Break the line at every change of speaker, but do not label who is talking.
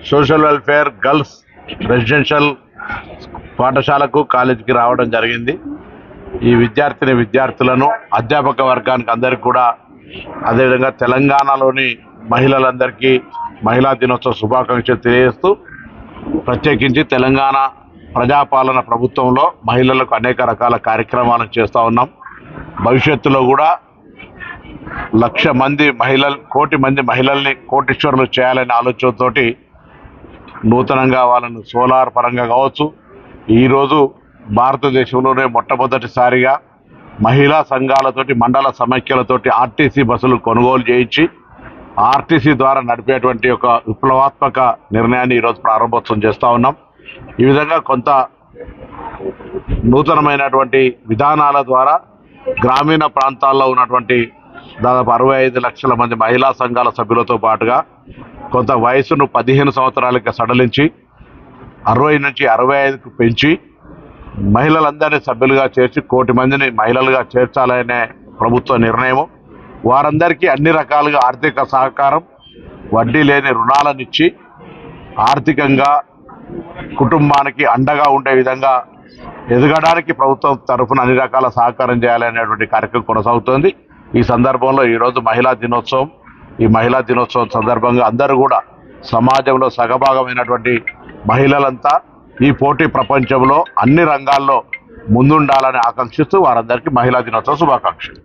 Social welfare girls residential పాఠశాలకు కాలేజీకి రావడం జరిగింది. ఈ విద్యార్థులను అధ్యాపక వర్గానికి అందరికీ కూడా అదేవిధంగా తెలంగాణలోని మహిళలందరికీ మహిళా దినోత్సవ శుభాకాంక్షలు తెలియజేస్తూ ప్రత్యేకించి తెలంగాణ ప్రజాపాలన ప్రభుత్వంలో మహిళలకు అనేక రకాల కార్యక్రమాలను చేస్తూ ఉన్నాం. భవిష్యత్తులో కూడా 1,00,000 మంది మహిళలు, 1 కోటి మంది మహిళల్ని కోటీశ్వరులు చేయాలనే ఆలోచనతోటి నూతనంగా వాళ్ళను సోలార్ పరంగా కావచ్చు, ఈరోజు భారతదేశంలోనే మొట్టమొదటిసారిగా మహిళా సంఘాలతోటి మండల సమైక్యలతోటి ఆర్టీసీ బస్సులు కొనుగోలు చేయించి ఆర్టీసీ ద్వారా నడిపేటువంటి ఒక విప్లవాత్మక నిర్ణయాన్ని ఈరోజు ప్రారంభోత్సవం చేస్తూ ఉన్నాం. ఈ విధంగా కొంత నూతనమైనటువంటి విధానాల ద్వారా గ్రామీణ ప్రాంతాల్లో ఉన్నటువంటి దాదాపు 65 లక్షల మంది మహిళా సంఘాల సభ్యులతో పాటుగా కొంత వయసును 15 సంవత్సరాలకి సడలించి 60 నుంచి 65కు పెంచి మహిళలందరినీ సభ్యులుగా చేర్చి 1 కోటి మందిని మహిళలుగా చేర్చాలనే ప్రభుత్వ నిర్ణయం. వారందరికీ అన్ని రకాలుగా ఆర్థిక సహకారం, వడ్డీ లేని రుణాలనిచ్చి ఆర్థికంగా కుటుంబానికి అండగా ఉండే విధంగా ఎదగడానికి ప్రభుత్వం తరఫున అన్ని రకాల సహకారం చేయాలనేటువంటి కార్యక్రమం కొనసాగుతోంది. ఈ సందర్భంలో ఈరోజు మహిళా దినోత్సవం. ఈ మహిళా దినోత్సవం సందర్భంగా అందరూ కూడా సమాజంలో సగభాగమైనటువంటి మహిళలంతా ఈ పోటీ ప్రపంచంలో అన్ని రంగాల్లో ముందుండాలని ఆకాంక్షిస్తూ వారందరికీ మహిళా దినోత్సవ శుభాకాంక్షలు.